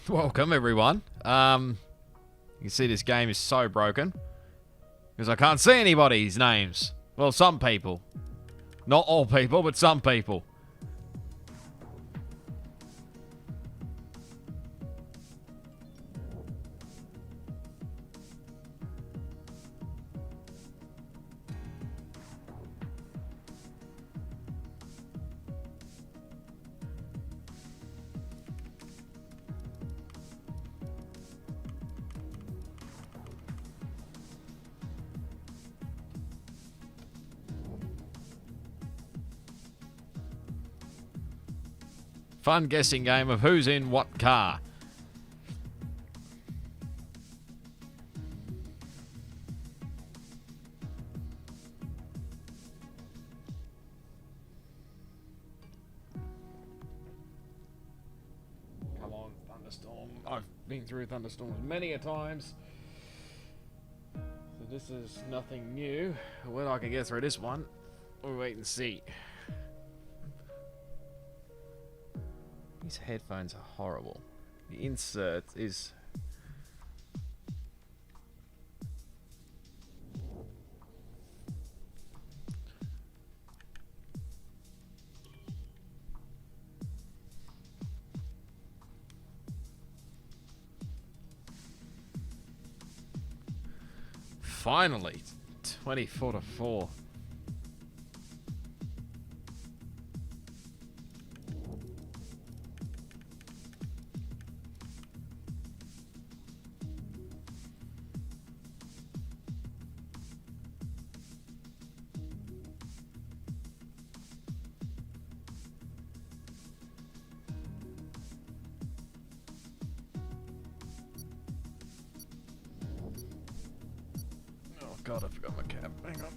Welcome, everyone. You can see this game is so broken because I can't see anybody's names. Well, some people. Not all people, but some people. Fun guessing game of who's in what car. Come on, thunderstorm. I've been through thunderstorms many a times. So this is nothing new. When I can get through this one, we'll wait and see. These headphones are horrible. The insert is... Finally, 24 to 4. Oh god, I forgot my cap. Hang on.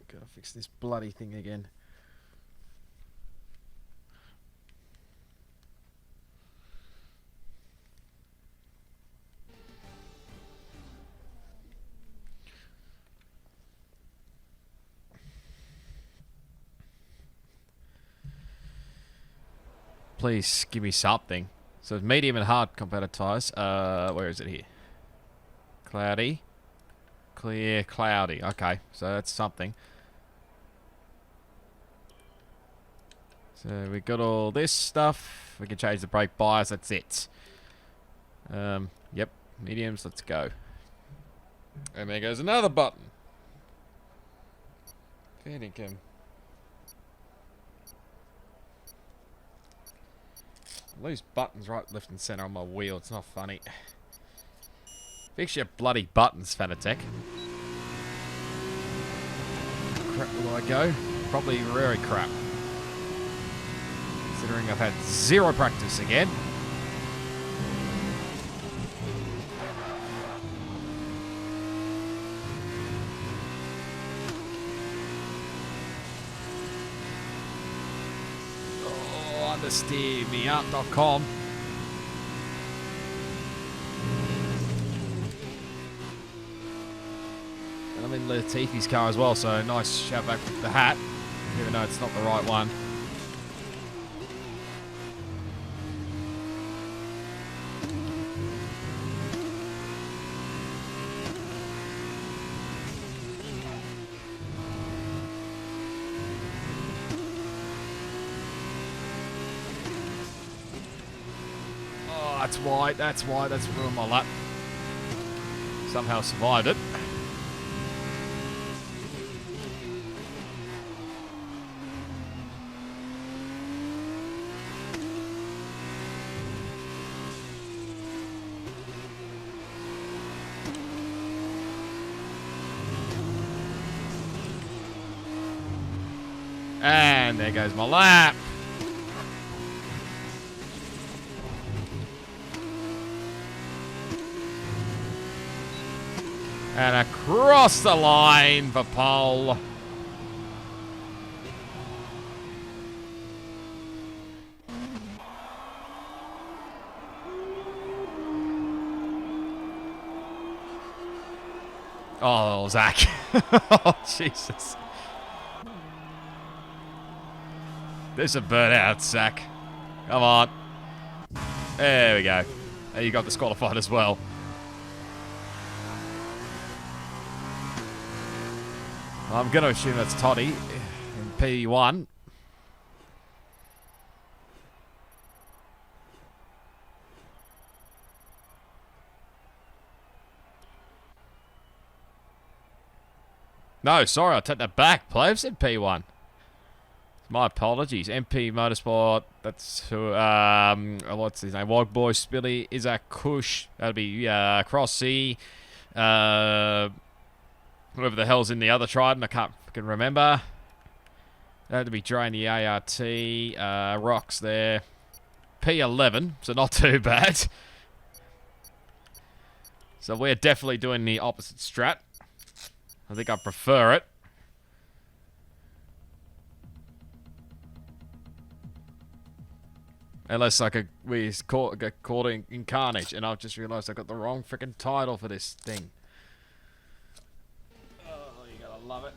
Gotta fix this bloody thing again. Please give me something. So it's medium and hard competitors. Where is it here? Cloudy. Clear, cloudy. Okay, so that's something. So we got all this stuff. We can change the brake bias. That's it. Yep. Mediums. Let's go. And there goes another button. Bandicam. I lose buttons right, left, and center on my wheel. It's not funny. Fix your bloody buttons, Fanatec. Crap will I go? Probably very crap. Considering I've had zero practice again. Understeermeup.com. And I'm in Latifi's car as well, so nice shout back with the hat, even though it's not the right one. That's why, that's ruined my lap. Somehow survived it. And there goes my lap. And across the line for pole. Oh, Zach. Oh, Jesus. There's a burnout, Zach. Come on. There we go. And you got disqualified as well. I'm going to assume that's Toddy in P1. No, sorry, I'll take that back. Play said P1. My apologies. MP Motorsport. That's who. What's his name? Wogboy, Spilly, Isaac Kush. That'll be Crossy. Whoever the hell's in the other Trident, I can't fucking remember. That'll be Drain the ART. Rocks there. P11, so not too bad. So we're definitely doing the opposite strat. I think I prefer it. Unless we get caught in carnage, and I've just realised I got the wrong freaking title for this thing. Oh, you gotta love it.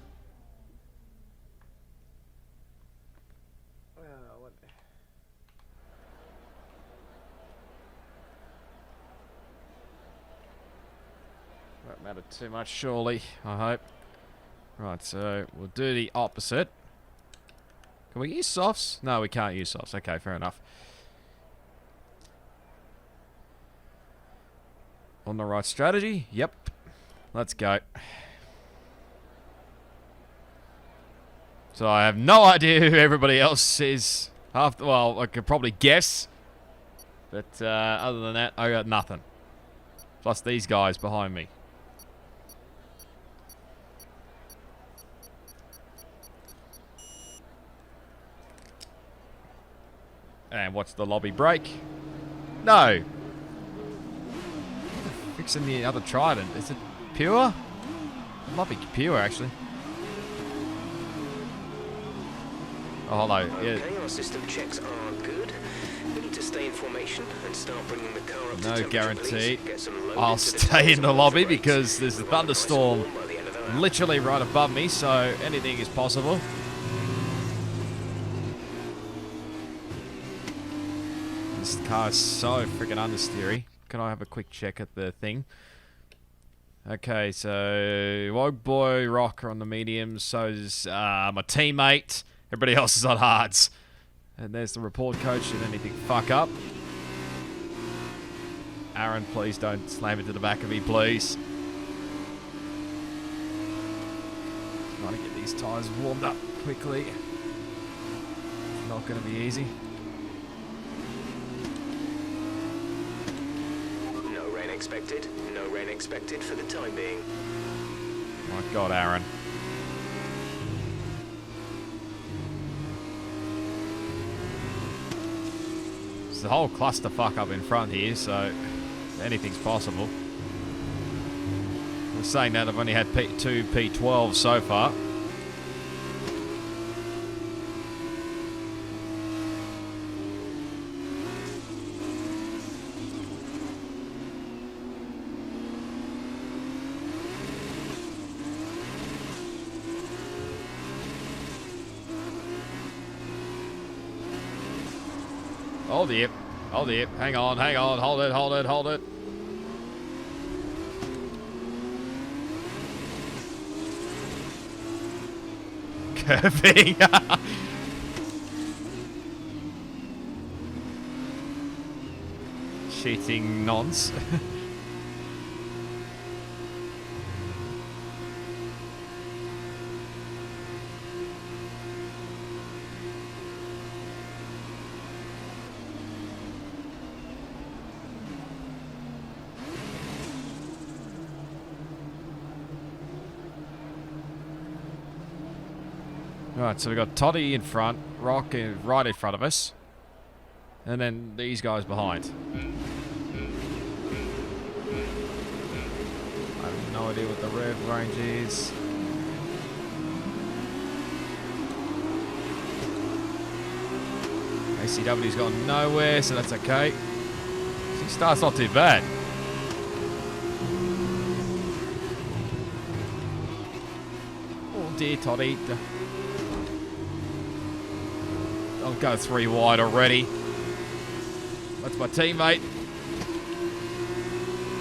Won't matter too much, surely, I hope. Right, so we'll do the opposite. Can we use softs? No, we can't use softs. Okay, fair enough. On the right strategy? Yep. Let's go. So I have no idea who everybody else is. Well, I could probably guess. But other than that, I got nothing. Plus these guys behind me. And what's the lobby break? No. Fixing the other Trident. Is it pure? It might be pure, actually. Oh, hello. Okay, our system checks are good. We need to stay in formation and start bringing the car up to No guarantee. Please. I'll stay in the lobby because there's a thunderstorm literally right above me, so anything is possible. This car is so freaking understeery. Can I have a quick check at the thing? Okay, so Wogue Boy, Rocker on the mediums. So's my teammate. Everybody else is on hards. And there's the report coach. Should anything fuck up? Aaron, please don't slam into the back of me, please. Trying to get these tyres warmed up quickly. Not going to be easy. Expected. No rain expected for the time being. My God, Aaron. There's a whole clusterfuck up in front here, so anything's possible. I'm saying that I've only had two P12 so far. Hold it. Hold it. Hang on. Hang on. Hold it. Hold it. Hold it. Curving. Cheating nonce. Right, so we've got Toddy in front, Rock right in front of us, and then these guys behind. I have no idea what the rev range is. ACW's gone nowhere, so that's okay. 6 stars not too bad. dear Toddy. I'll go 3 wide already. That's my teammate.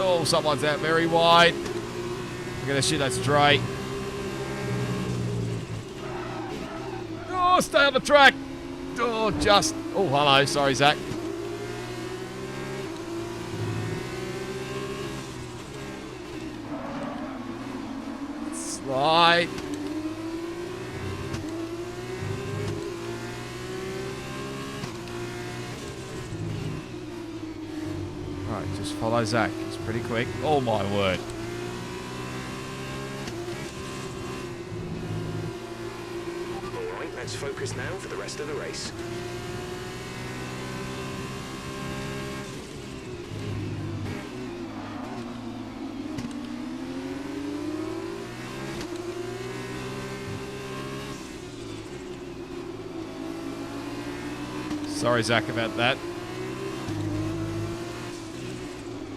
Oh, someone's out very wide. I'm gonna shoot that straight. Oh, stay on the track. Oh, just. Oh, hello. Sorry, Zach. Slide. Right, just follow Zach. It's pretty quick. Oh, my word. Alright, let's focus now for the rest of the race. Sorry, Zach, about that.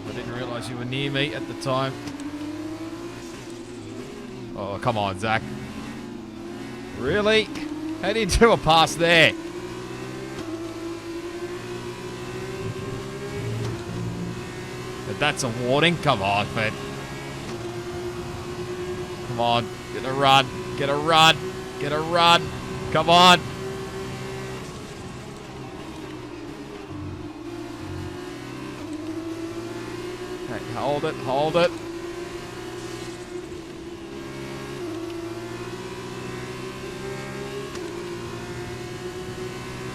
I didn't realise you were near me at the time. Oh, come on, Zach. Really? How do you do a pass there? But that's a warning. Come on, man. Come on. Get a run. Get a run. Get a run. Come on. Okay, hold it. Hold it.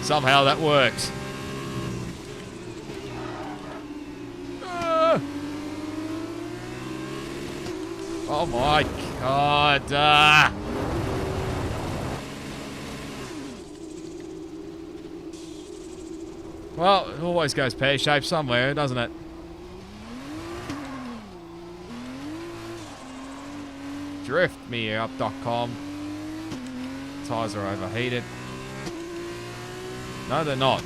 Somehow that works. Oh my God. Well, it always goes pear-shaped somewhere, doesn't it? Driftmeup.com. Tires are overheated. No, they're not.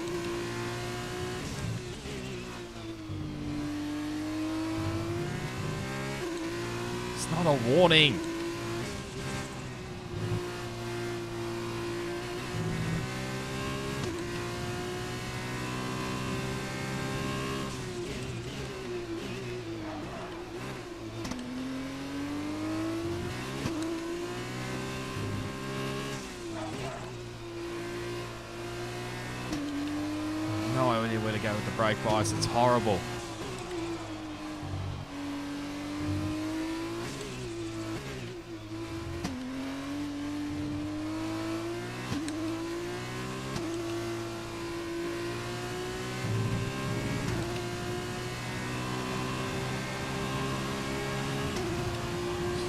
It's not a warning. No idea where to go with the brake bias. It's horrible.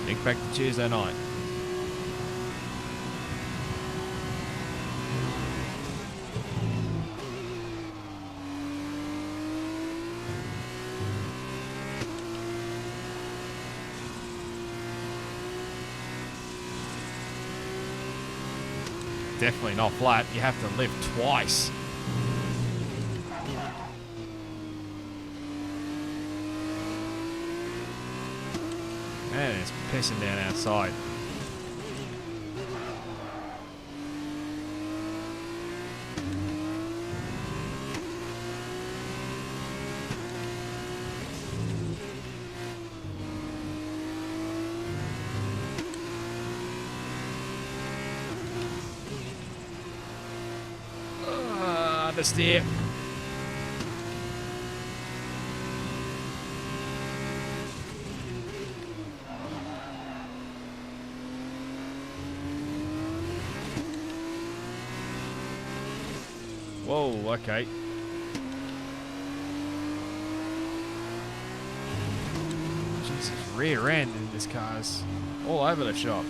Think back to Tuesday night. Definitely not flat. You have to lift twice. Man, it's pissing down outside. Understeer. Whoa, okay. Jesus, rear end in this car's all over the shop.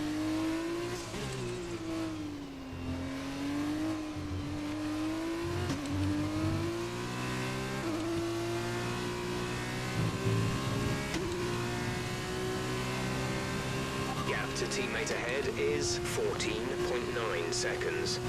Gap to teammate ahead is 14.9 seconds.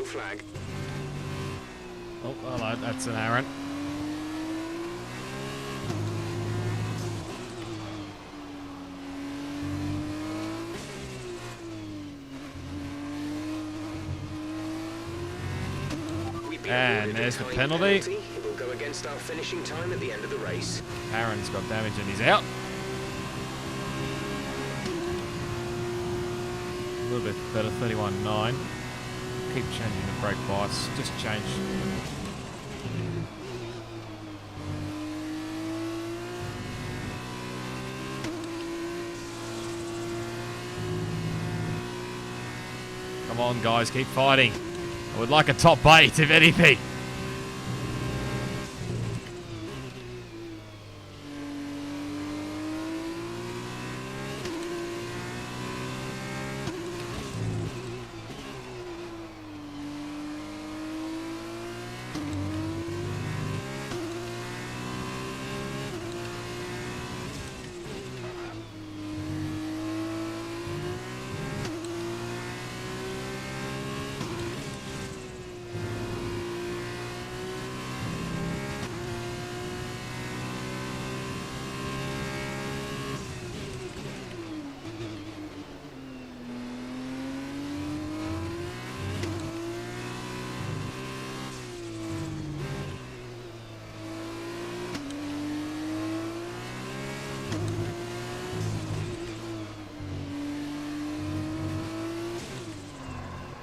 flag. Oh, hello, that's an Aaron. And there's the penalty. It will go against our finishing time at the end of the race. Aaron's got damage and he's out. A little bit better, 31.9. Keep changing the brake bias. Just change. Come on, guys, keep fighting. I would like a top 8, if anything.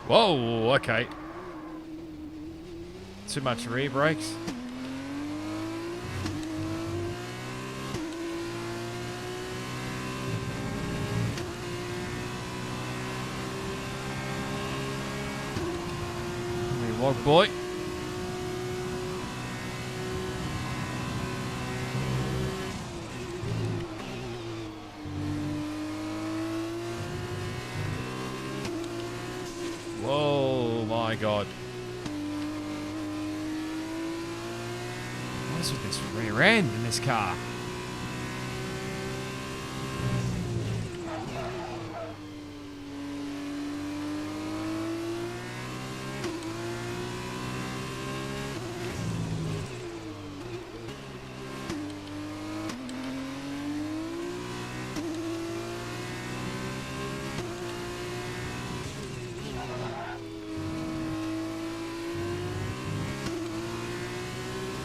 Whoa, okay. Too much rear brakes. Hey, walk, boy. Whoa, my God. What is with this rear end in this car?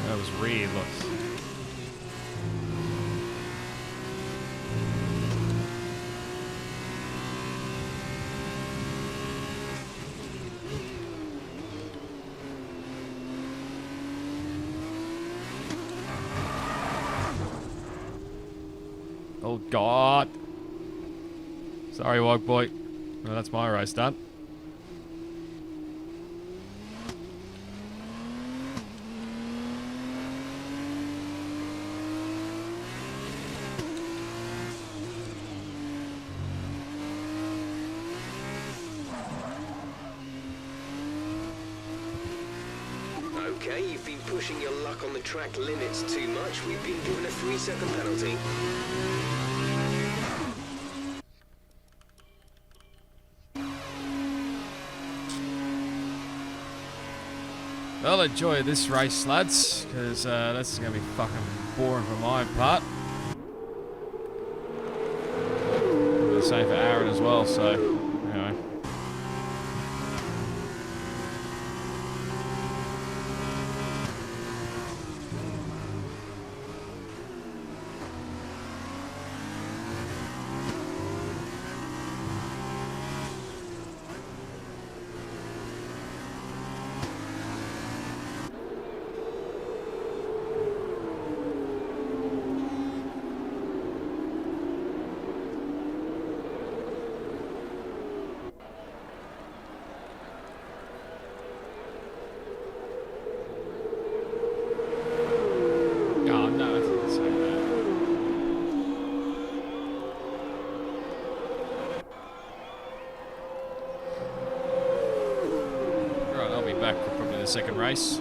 That was rear, look. Oh, God. Sorry, walk boy. Well, that's my race done. Okay, you've been pushing your luck on the track limits too much. We've been given a 3-second penalty. Well, enjoy this race, lads, because that's going to be fucking boring for my part. The same for Aaron as well, so, anyway. Oh, no, I didn't say that. Right, I'll be back for probably the second race.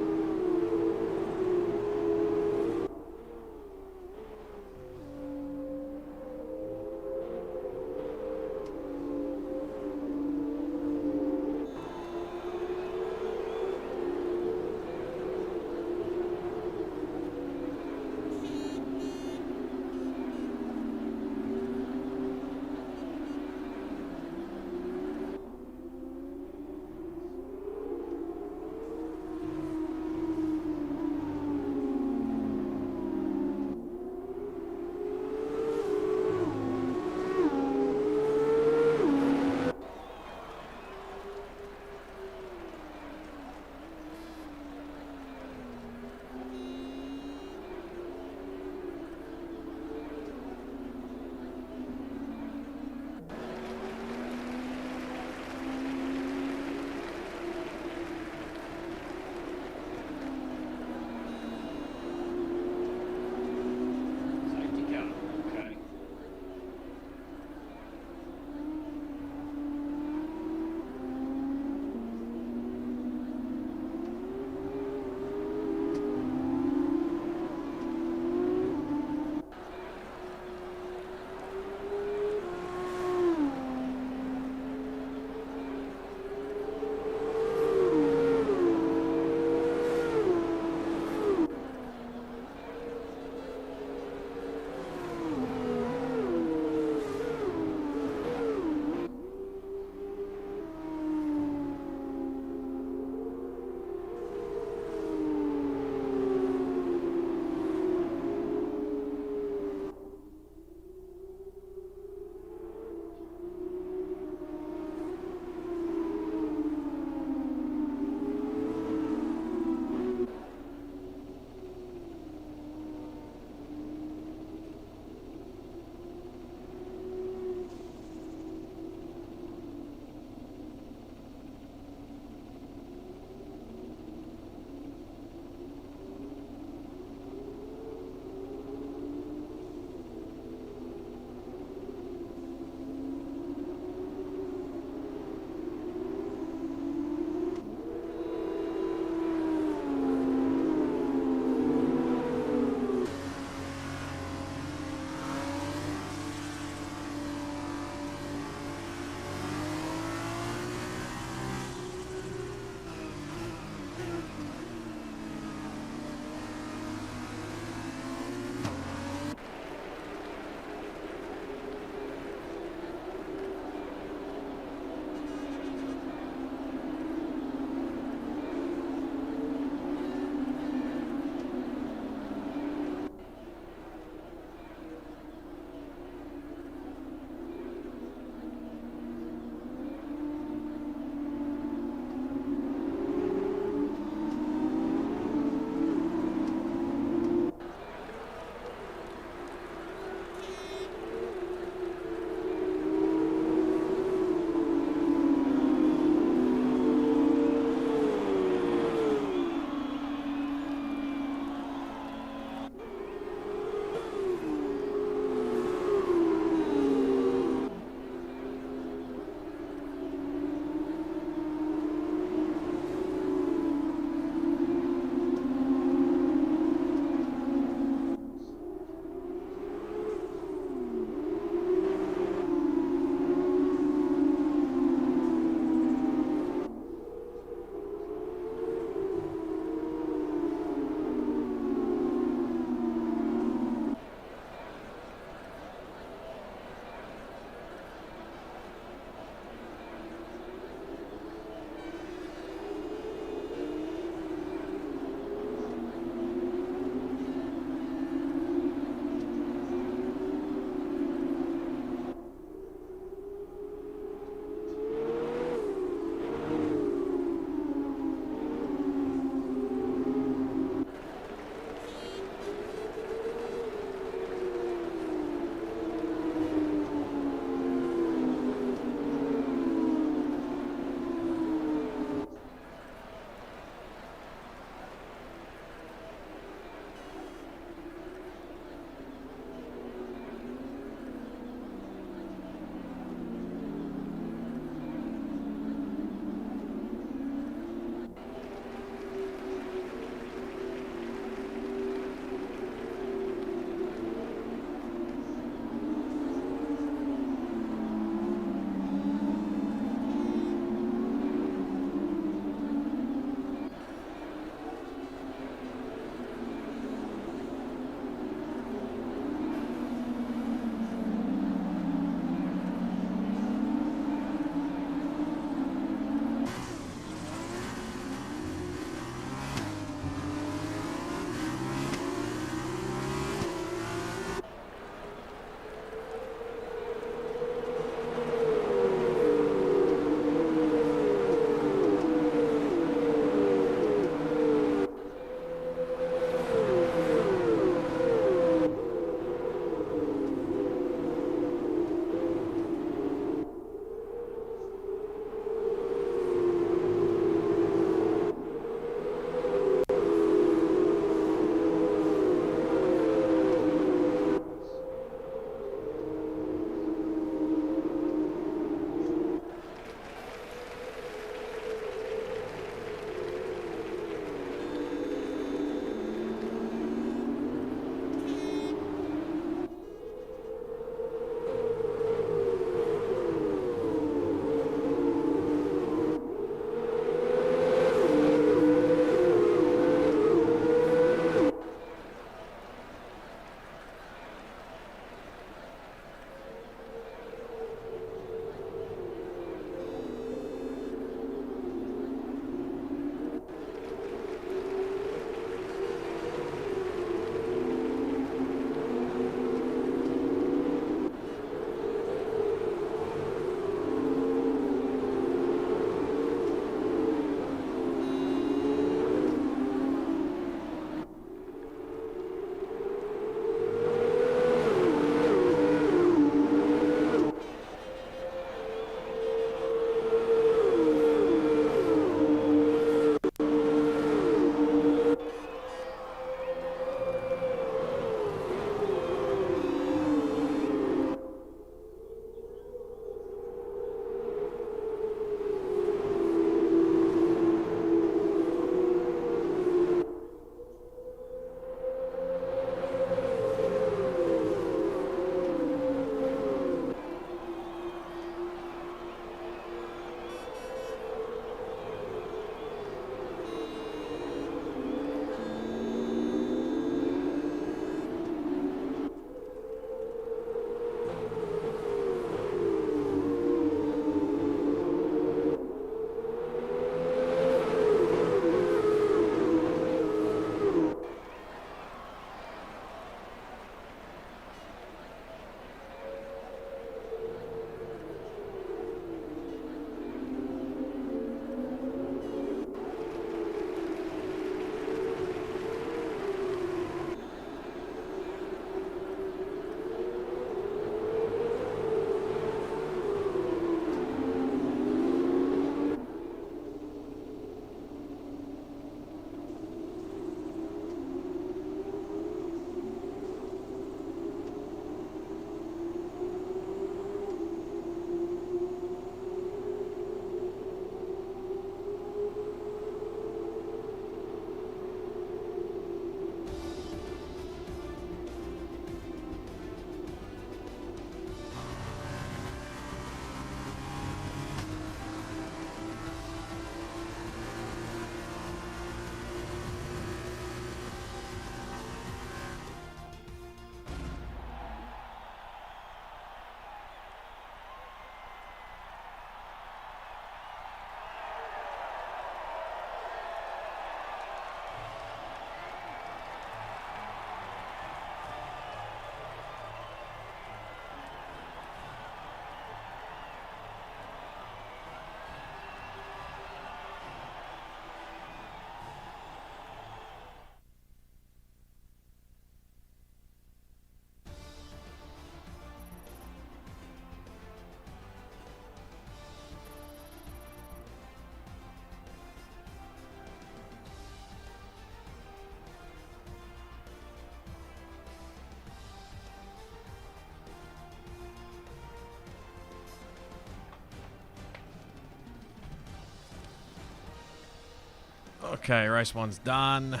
Okay, race one's done.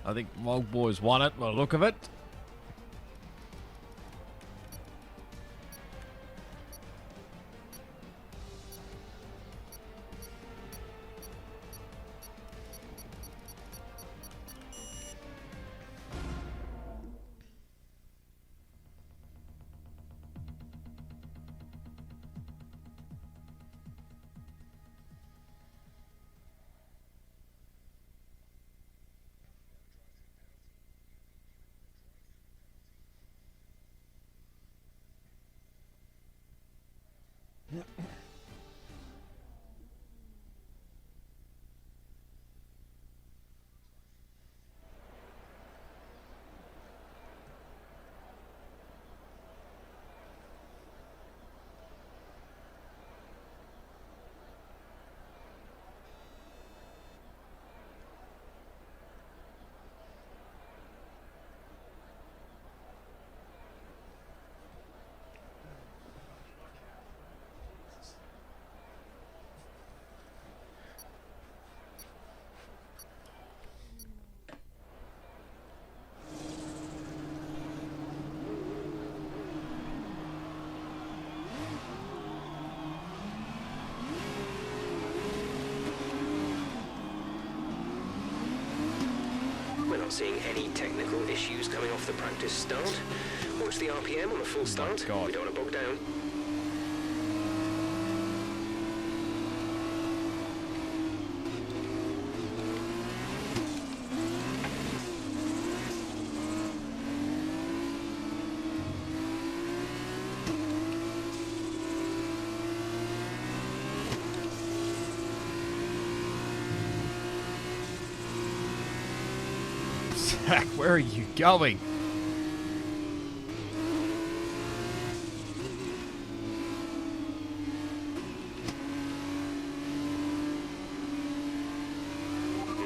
I think Log Boys won it by the look of it. We're not seeing any technical issues coming off the practice start. Watch the RPM on the full start. God. We don't want to bog down. Zach, where are you going?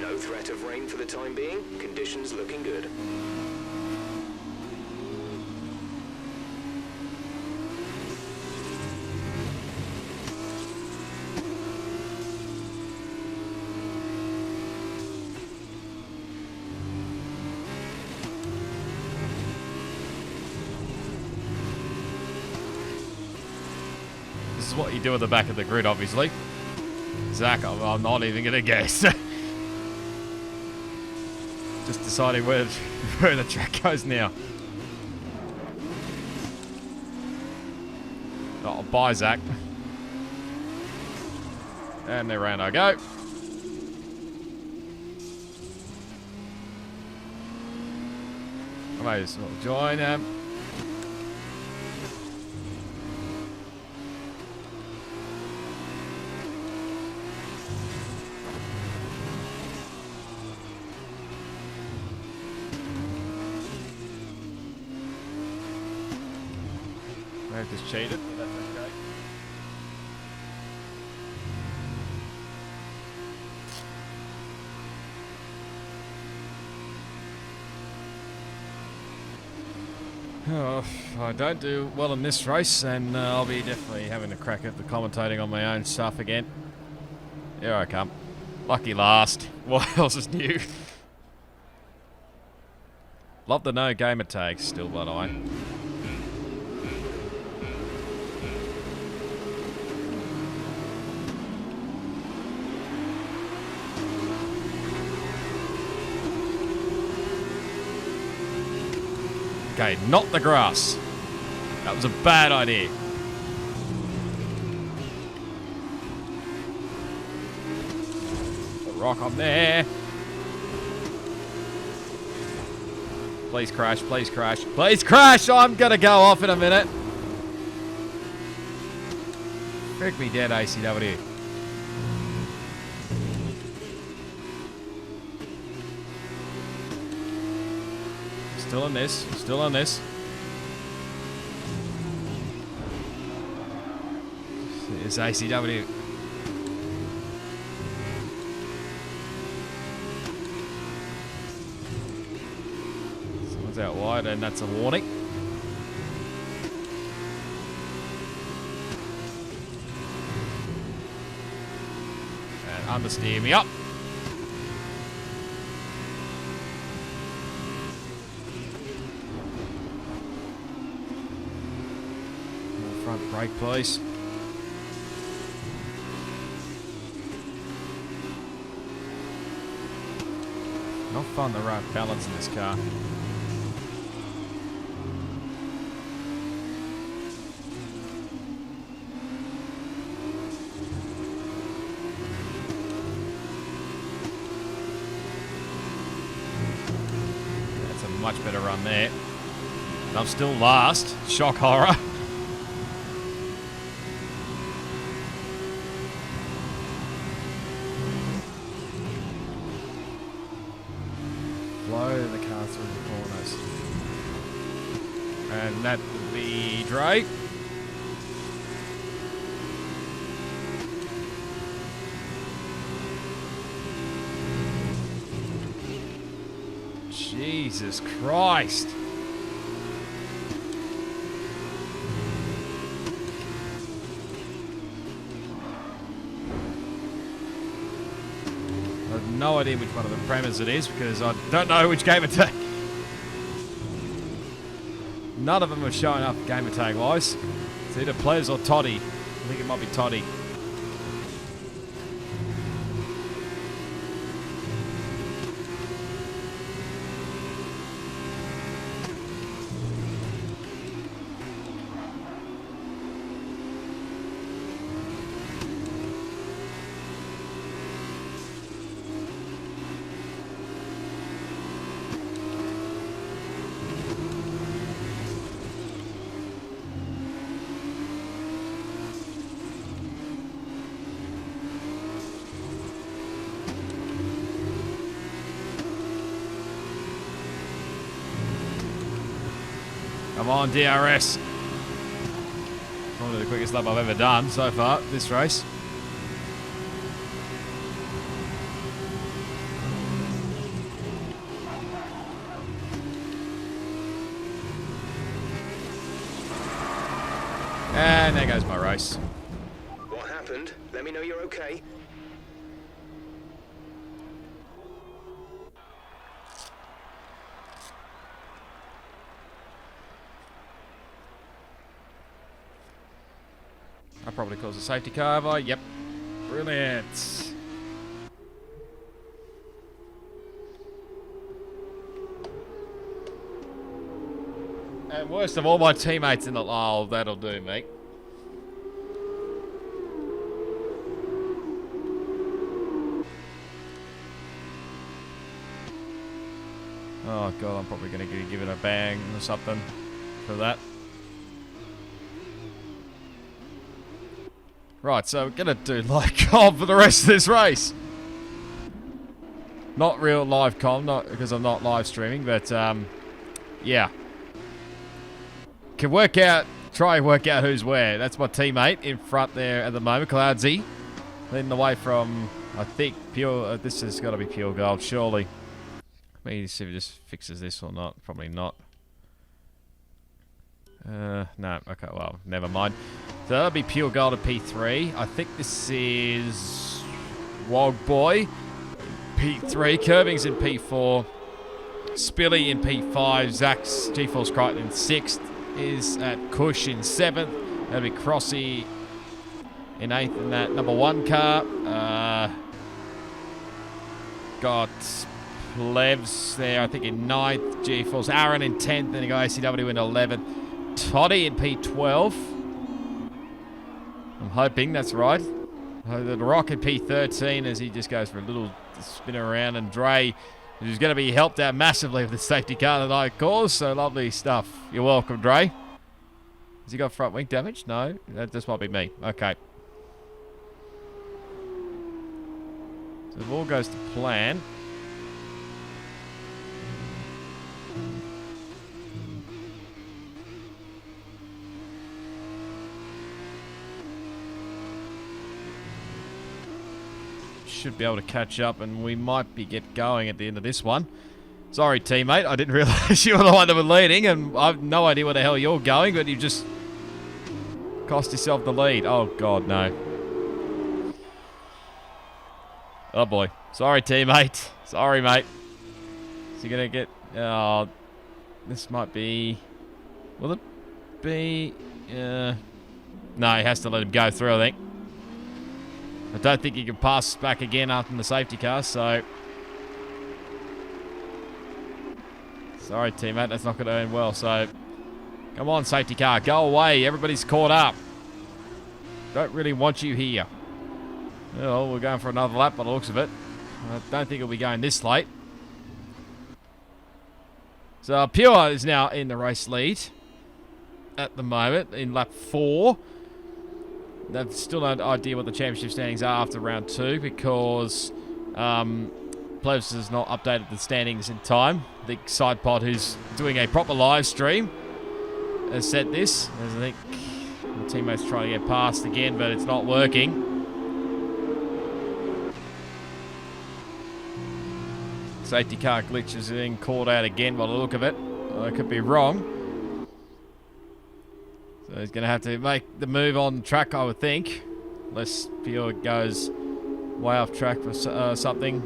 No threat of rain for the time being. Conditions looking good. This is what you do at the back of the grid, obviously. Zach, I'm not even going to guess. Just deciding where the track goes now. Oh, bye, Zach. And around I go. I might as well join him. I've just cheated, but that's okay. Oh, if I don't do well in this race, then I'll be definitely having a crack at the commentating on my own stuff again. Here I come. Lucky last. What else is new? Love the no gamer tags still, by the way. Okay, not the grass. That was a bad idea. The rock up there. Please crash, please crash, please crash! I'm gonna go off in a minute. Frick me dead, ACW. Still on this, still on this. It's ACW. Someone's out wide, and that's a warning. And understeer me up. Front brake, please. Not fun the right balance in this car. That's a much better run there. And I'm still last. Shock horror. Blow the car through the corners. And that would be Drake. Jesus Christ. I have no idea which one of the premise it is because I don't know which game attack. None of them are showing up game attack wise. It's either Plez or Toddy. I think it might be Toddy. Come on, DRS. Probably the quickest lap I've ever done so far this race. And there goes my race. What happened? Let me know you're okay. I probably caused a safety car over. Yep. Brilliant. And worst of all, my teammates in the... Oh, that'll do, mate. Oh, God, I'm probably going to give it a bang or something for that. Right, so we're going to do live com for the rest of this race. Not real live com, not because I'm not live streaming, but yeah. Can work out, try and work out who's where. That's my teammate in front there at the moment, Cloudsy. Leading the way from, I think, Pure, this has got to be Pure Gold, surely. Let me see if it just fixes this or not. Probably not. No, okay, well, never mind. So that'll be Pure Gold at P3. I think this is Wog Boy P3. Curving's in P4. Spilly in P5. Zach's GeForce Crichton in 6th. Is at Cush in 7th. That'll be Crossy in 8th in that number 1 car. Got Plevs there, I think, in 9th. GeForce Aaron in 10th. Then you got ACW in 11th. Toddy in P12. I'm hoping that's right. The Rock in P13 as he just goes for a little spin around. And Dre, who's going to be helped out massively with the safety car that I caused. So lovely stuff. You're welcome, Dre. Has he got front wing damage? No, that just might be me. Okay. So if all goes to plan. Should be able to catch up, and we might get going at the end of this one. Sorry, teammate, I didn't realise you were the one that was leading, and I've no idea where the hell you're going, but you just cost yourself the lead. Oh, God, no. Oh, boy. Sorry, teammate. Sorry, mate. So you're going to get... Oh, this might be... Will it be... No, he has to let him go through, I think. I don't think he can pass back again after the safety car, so... Sorry, teammate, that's not going to end well, so... Come on, safety car, go away. Everybody's caught up. Don't really want you here. Well, we're going for another lap by the looks of it. I don't think it'll be going this late. So, Pure is now in the race lead at the moment in lap 4. They've still no idea what the championship standings are after round 2 because Plebs has not updated the standings in time. The side pod who's doing a proper live stream has said this, as I think the teammate's trying to get past again, but it's not working. Safety car glitch is being called out again by the look of it. I could be wrong. So he's going to have to make the move on track, I would think. Unless Pure goes way off track for something.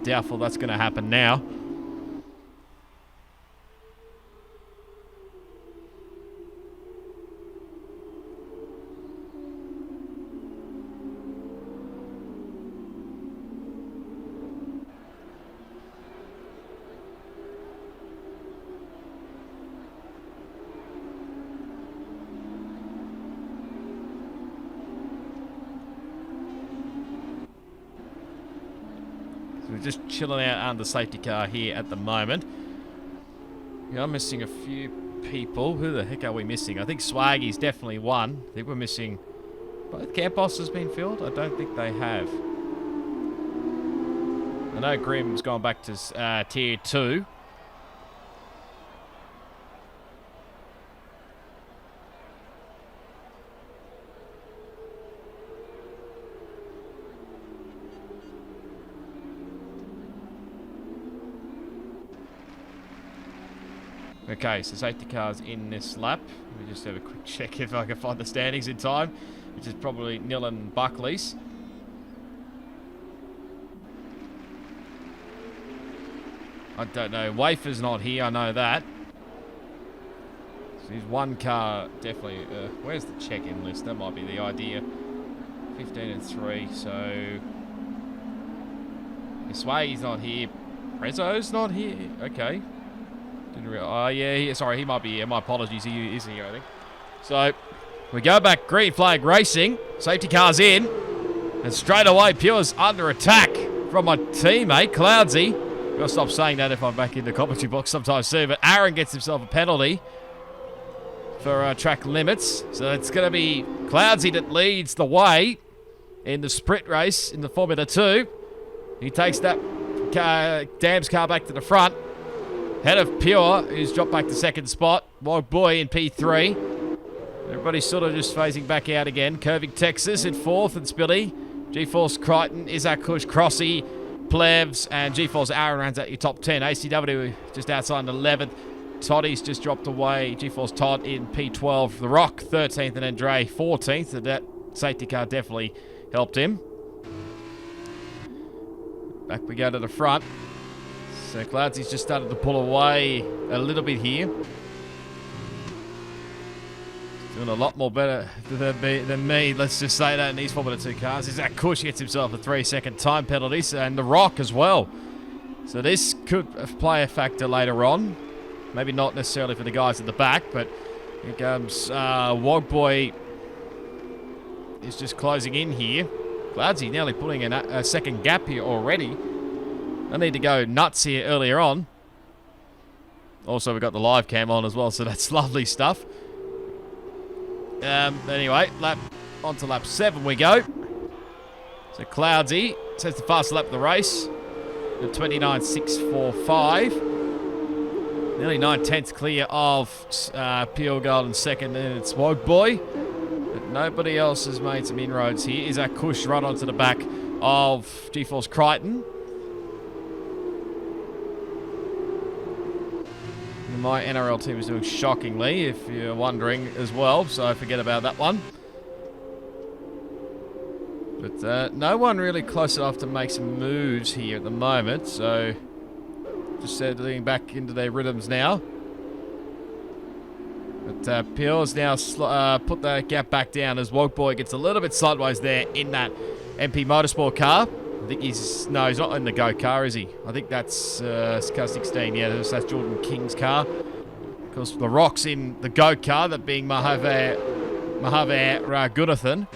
Doubtful that's going to happen now. We're just chilling out under safety car here at the moment. I'm missing a few people. Who the heck are we missing? I think Swaggy's definitely one. I think we're missing... Both camp bosses been filled? I don't think they have. I know Grimm's gone back to tier 2. Okay, so safety car's in this lap. Let me just have a quick check if I can find the standings in time, which is probably Neil and Buckley's. I don't know. Wafer's not here, I know that. So there's one car, definitely. Where's the check-in list? That might be the idea. 15 and 3, so... Sway's not here. Prezzo's not here. Okay. Didn't realize. Oh, yeah, sorry, he might be here. My apologies, he is here, I think. So, we go back, green flag racing. Safety car's in. And straight away, Pure's under attack from my teammate, Cloudsy. Gotta stop saying that if I'm back in the commentary box sometime soon. But Aaron gets himself a penalty for track limits. So it's going to be Cloudsy that leads the way in the sprint race in the Formula 2. He takes that Dam's car back to the front. Head of Pure, who's dropped back to second spot. Wild Boy in P3. Everybody's sort of just phasing back out again. Curving Texas in 4th and Spilly. G-Force Crichton, Isaac Kush, Crossy, Plebs, and G-Force Aaron runs out your top 10. ACW just outside 11th. Toddy's just dropped away. G-Force Todd in P12. The Rock 13th and Andre 14th. So that safety car definitely helped him. Back we go to the front. So Cloudsy's just started to pull away a little bit here. Doing a lot more better than me, let's just say that, in these Formula 2 cars. Isaac Kush gets himself a 3-second time penalty, and The Rock as well. So this could play a factor later on. Maybe not necessarily for the guys at the back, but here comes Wogboy is just closing in here. Cloudsy nearly putting in a second gap here already. I need to go nuts here earlier on. Also, we've got the live cam on as well, so that's lovely stuff. Anyway, on to lap 7 we go. So Cloudsy sets the fastest lap of the race. The 29.645. Nearly 9/10 clear of Pure Gold in second, and it's Wogboy. But nobody else has made some inroads here. Isaac Kush right onto the back of G-Force Crichton. My NRL team is doing shockingly, if you're wondering as well, so forget about that one. But no one really close enough to make some moves here at the moment, so just settling back into their rhythms now. But Peel's now put the gap back down as Wogboy gets a little bit sideways there in that MP Motorsport car. I think he's not in the Go car, is he? I think that's car 16. Yeah, that's Jordan King's car. Of course, the Rock's in the Go car, that being Mahaver Gunathan.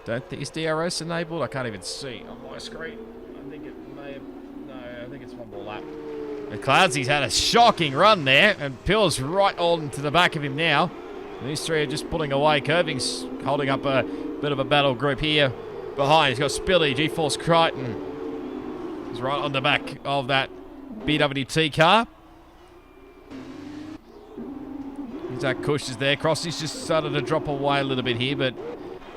Don't think is DRS enabled. I can't even see on my screen. I think it may have. No, I think it's one more lap. And Cloudsy's had a shocking run there, and Pill's right on to the back of him now. And these three are just pulling away. Curving's holding up a bit of a battle group here behind. He's got Spilly, G-Force Crichton. He's right on the back of that BWT car. Zach Cush is there. Crossy's just started to drop away a little bit here, but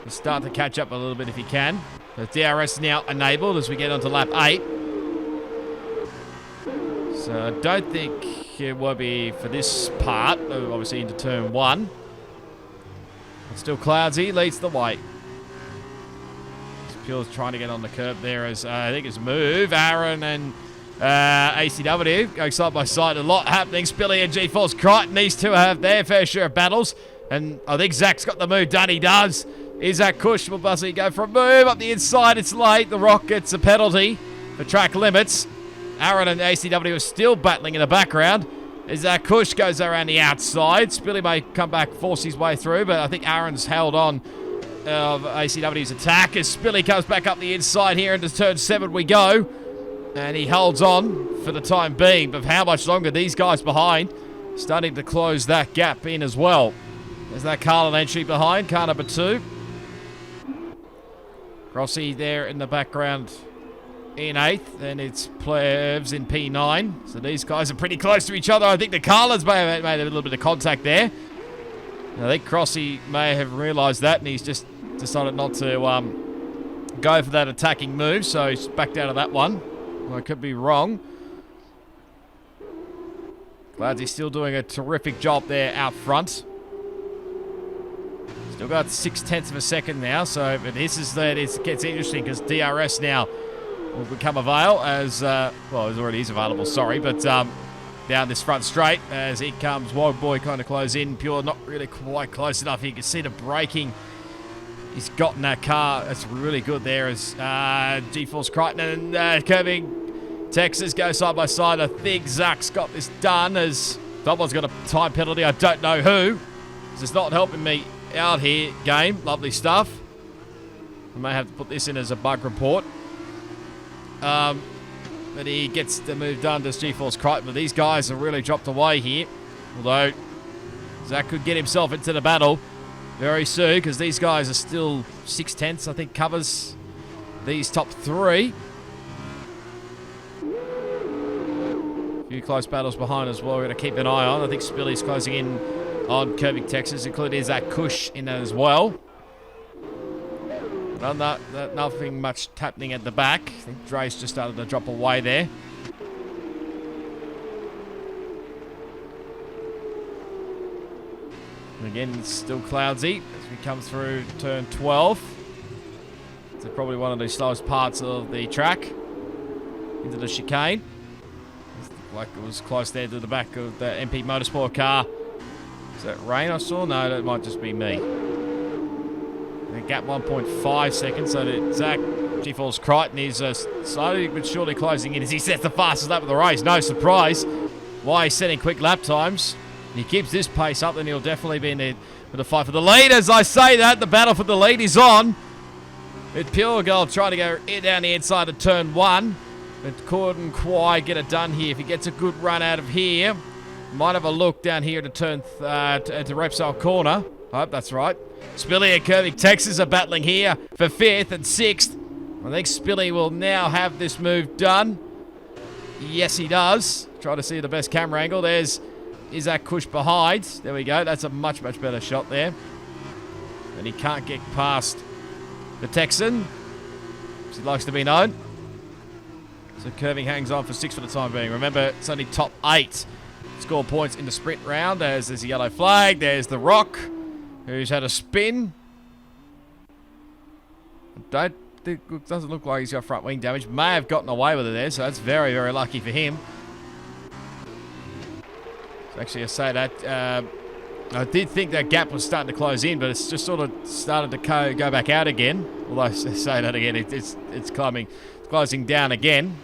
he'll start to catch up a little bit if he can. The DRS is now enabled as we get onto lap 8. So I don't think it will be for this part, obviously into turn 1. But still Cloudsy leads the way. Pure's trying to get on the curb there as I think it's Move, Aaron and ACW going side by side. A lot happening. Spilly and G-Force Crichton, these two have their fair share of battles. And I think Zach's got the move done. He does. Is that Cush? Will Buzzy go for a move up the inside? It's late. The Rock gets a penalty for track limits. Aaron and ACW are still battling in the background. Is that Cush goes around the outside. Spilly may come back, force his way through, but I think Aaron's held on of ACW's attack as Spilly comes back up the inside here into turn 7 we go. And he holds on for the time being, but how much longer these guys behind starting to close that gap in as well. There's that Carlin entry behind, car number 2. Crossy there in the background in 8th, and it's Plebs in P9. So these guys are pretty close to each other. I think the Carlins may have made a little bit of contact there. I think Crossy may have realised that, and he's just decided not to go for that attacking move, so he's backed out of that one. Well, I could be wrong. Cloudsy's still doing a terrific job there out front. Still got 0.6 of a second now, so but this is that it gets interesting because DRS now will become available as well, it already is available. Sorry, but down this front straight as it comes. Wild Boy kind of close in. Pure not really quite close enough. You can see the braking. He's got in that car. That's really good there as G-Force Crichton and curving Texas go side by side. I think Zach's got this done as someone's got a time penalty. I don't know who. It's not helping me out here, game. Lovely stuff. I may have to put this in as a bug report. But he gets the move done to G-Force Crichton. But these guys have really dropped away here. Although Zach could get himself into the battle very soon because these guys are still 0.6, I think, covers these top 3. A few close battles behind as well we're going to keep an eye on. I think Spilly's closing in on curving Texas, including Zach Cush in that as well. Well, nothing much happening at the back. I think Dre's just started to drop away there. And again, it's still Cloudsy as we come through turn 12. It's probably one of the slowest parts of the track into the chicane. Like it was close there to the back of the MP Motorsport car. Is that rain I saw? No, that might just be me. The gap 1.5 seconds, so that Zach G-Force Crichton is slowly but surely closing in as he sets the fastest lap of the race. No surprise why he's setting quick lap times. He keeps this pace up, then he'll definitely be in the fight for the lead. As I say that, the battle for the lead is on. With Pure Gold trying to go down the inside of turn 1. But couldn't quite get it done here. If he gets a good run out of here, might have a look down here to turn to Repsol corner. I hope that's right. Spilly and Curving Texas are battling here for 5th and 6th. I think Spilly will now have this move done. Yes, he does. Try to see the best camera angle. There's Isaac Cush behind. There we go. That's a much, much better shot there. And he can't get past the Texan, as he likes to be known. So Curving hangs on for 6 for the time being. Remember, it's only top 8 score points in the sprint round. As there's a yellow flag. There's the Rock, who's had a spin. Doesn't look like he's got front wing damage. May have gotten away with it there, so that's very, very lucky for him. Actually, I say that. I did think that gap was starting to close in, but it's just sort of started to go back out again. Although I say that again, it's closing down again.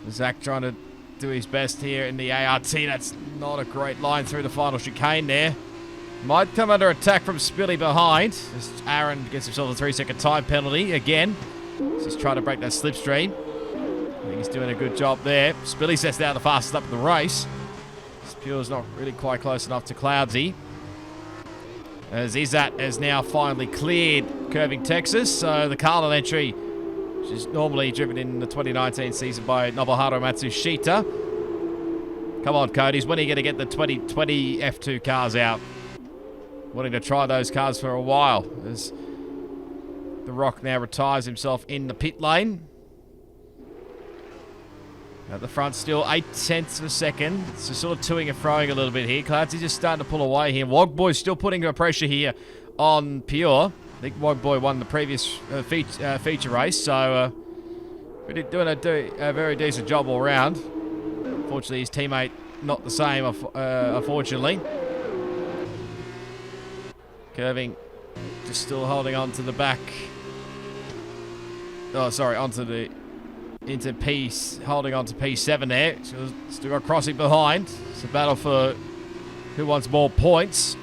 Zach trying to do his best here in the ART. That's not a great line through the final chicane there. Might come under attack from Spilly behind. As Aaron gets himself a 3-second time penalty again. He's trying to break that slipstream. I think he's doing a good job there. Spilly sets down the fastest up in the race. Pure's not really quite close enough to Cloudsy. As Izat has now finally cleared Curving Texas. So the Carlin entry, which is normally driven in the 2019 season by Nobuharu Matsushita. Come on, Cody's. When are you going to get the 2020 F2 cars out? Wanting to try those cars for a while. As The Rock now retires himself in the pit lane. At the front still, 0.8 of a second. So sort of toing and froing a little bit here. Cloudsy just starting to pull away here. Wogboy's still putting the pressure here on Pure. I think Wogboy won the previous feature race, so doing a very decent job all round. Unfortunately, his teammate not the same, unfortunately. Curving, just still holding on to the back. Oh, sorry, into holding on to P7 there. Still got Crossing behind. It's a battle for who wants more points.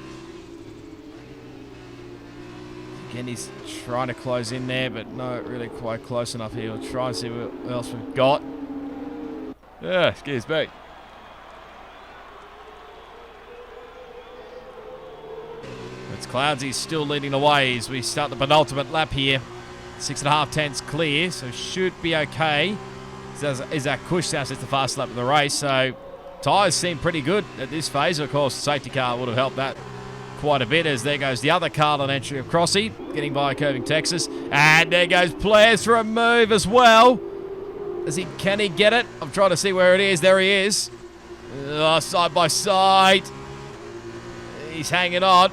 Again, he's trying to close in there, but not really quite close enough here. We'll try and see what else we've got. Yeah, excuse me. It's Cloudsy still leading the way as we start the penultimate lap here. 6.5 tenths clear, so should be okay. Isaac Kush now sets the fast lap of the race, so tyres seem pretty good at this phase. Of course, the safety car would have helped that quite a bit, as there goes the other Carlin entry of Crossy, getting by Curving Texas. And there goes Players for a move as well. Can he get it? I'm trying to see where it is. There he is. Side by side. He's hanging on.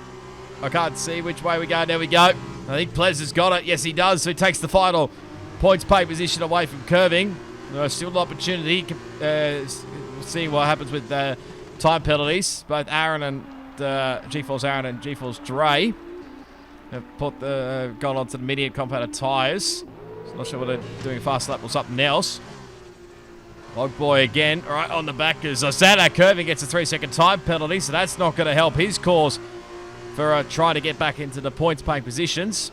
I can't see which way we go. There we go. I think Plez has got it. Yes, he does. So he takes the final points pay position away from Curving. Still an opportunity. Seeing what happens with time penalties. Both Aaron and GeForce Aaron and GeForce Dre have gone onto the medium compounded tyres. So not sure whether they're doing a fast lap or something else. Logboy again, right on the back as Zana Curving gets a 3-second time penalty, so that's not going to help his cause for trying to get back into the points paying positions.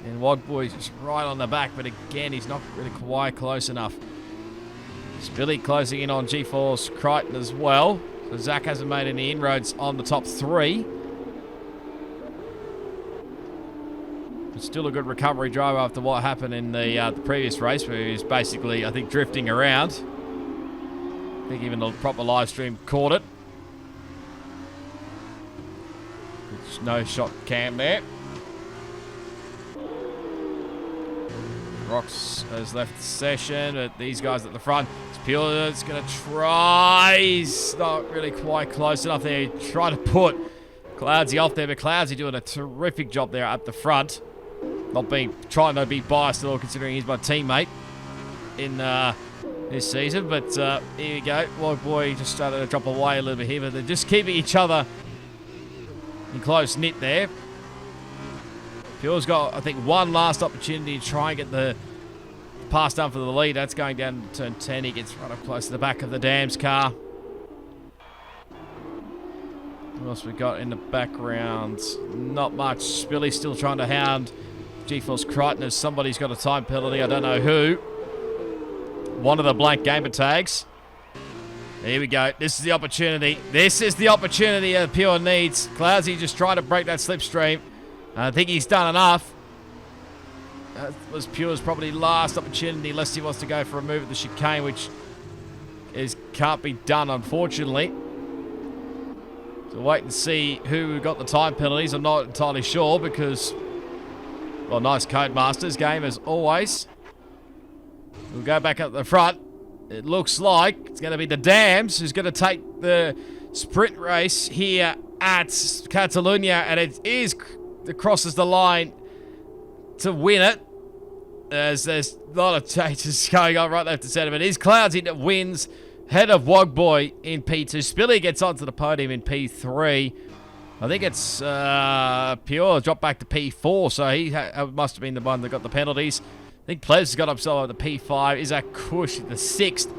And Wogboy's just right on the back, but again, he's not really quite close enough. Spilly closing in on GeForce Crichton as well. So Zach hasn't made any inroads on the top 3. But still a good recovery drive after what happened in the previous race, where he was basically, I think, drifting around. I think even the proper live stream caught it. No shot cam there. Rocks has left the session, but these guys at the front. It's Pure that's going to try. He's not really quite close enough there. He tried to put Cloudsy off there, but Cloudsy doing a terrific job there at the front. Trying to be biased at all, considering he's my teammate in this season. But here we go. Wogboy just started to drop away a little bit here, but they're just keeping each other in close knit there. Pure's got, I think, one last opportunity to try and get the pass done for the lead. That's going down to turn 10. He gets right up close to the back of the Dams car. What else we got in the background? Not much. Spilly still trying to hound GeForce Crichton as somebody's got a time penalty. I don't know who. One of the blank gamer tags. Here we go. This is the opportunity. This is the opportunity that Pure needs. Cloudsy just trying to break that slipstream. I think he's done enough. That was Pure's probably last opportunity, unless he wants to go for a move at the chicane, which can't be done, unfortunately. So wait and see who got the time penalties. I'm not entirely sure because, well, nice Codemasters game as always. We'll go back up the front. It looks like it's going to be the Dams who's going to take the sprint race here at Catalunya, and it crosses the line to win it, as there's a lot of changes going on right left and centre. But it is Cloudsy that wins Head of Wogboy in P2. Spilly gets onto the podium in P3. I think it's Pure dropped back to P4, so he must have been the one that got the penalties. I think Plevs got himself at the P5. Isaac Kush in the 6th.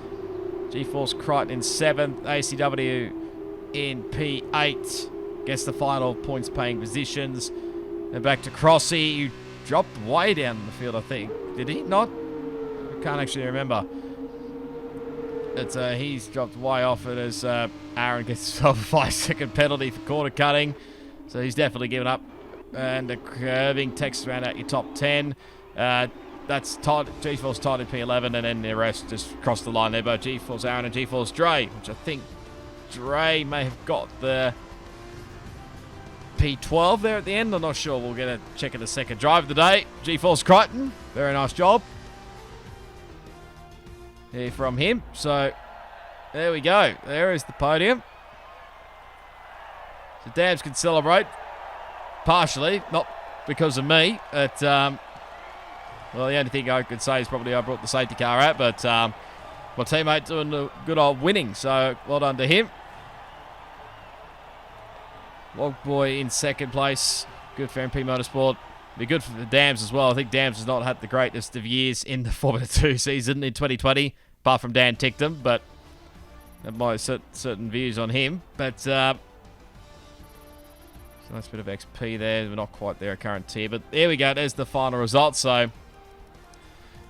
G-Force Crichton in 7th. ACW in P8. Gets the final points paying positions. And back to Crossy, who dropped way down in the field, I think. Did he not? I can't actually remember. But he's dropped way off it as Aaron gets himself a 5-second penalty for corner cutting. So he's definitely given up. And the curving takes around out your top 10. That's G-Force tied in P11, and then the rest just crossed the line there. Both G-Force Aaron and G-Force Dre, which I think Dre may have got the P12 there at the end. I'm not sure. We'll get a check of the second drive of the day. G-Force Crichton, very nice job here from him. So there we go. There is the podium. So Dams can celebrate partially, not because of me. But well, the only thing I could say is probably I brought the safety car out. But my teammate doing the good old winning. So well done to him. Wogboy in second place. Good for MP Motorsport. Be good for the Dams as well. I think Dams has not had the greatest of years in the Formula 2 season in 2020, apart from Dan Ticktum, but that might have certain views on him. But so that's a bit of XP there. We're not quite there at current tier, but there we go. There's the final result. So you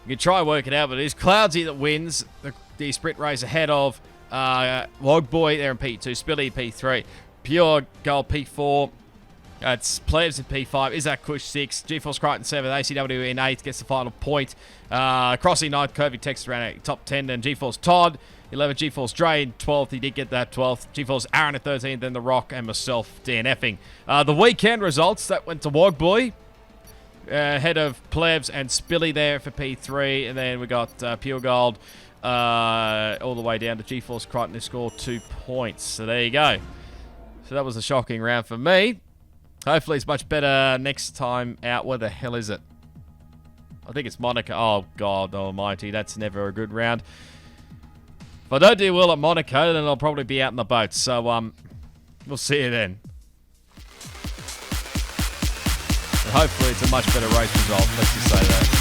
can try and work it out, but it is Cloudsy that wins the sprint race ahead of Wogboy there in P2, Spilly P3, Pure Gold P4. It's Plebs in P5, Isaac Kush 6, G-Force Crichton 7, ACW in 8th, gets the final point. Crossing 9th, Kirby takes around at top 10, then G-Force Todd, 11th, G-Force Dre in 12th, he did get that 12th, G-Force Aaron at 13th, then The Rock and myself DNFing. The weekend results, that went to Wogboy, ahead of Plebs and Spilly there for P3, and then we got Pure Gold all the way down to G-Force Crichton, who scored 2 points. So there you go. So that was a shocking round for me. Hopefully it's much better next time out. Where the hell is it? I think it's Monaco. Oh, God almighty. That's never a good round. If I don't do well at Monaco, then I'll probably be out in the boat. So, we'll see you then. But hopefully it's a much better race result. Let's just say that.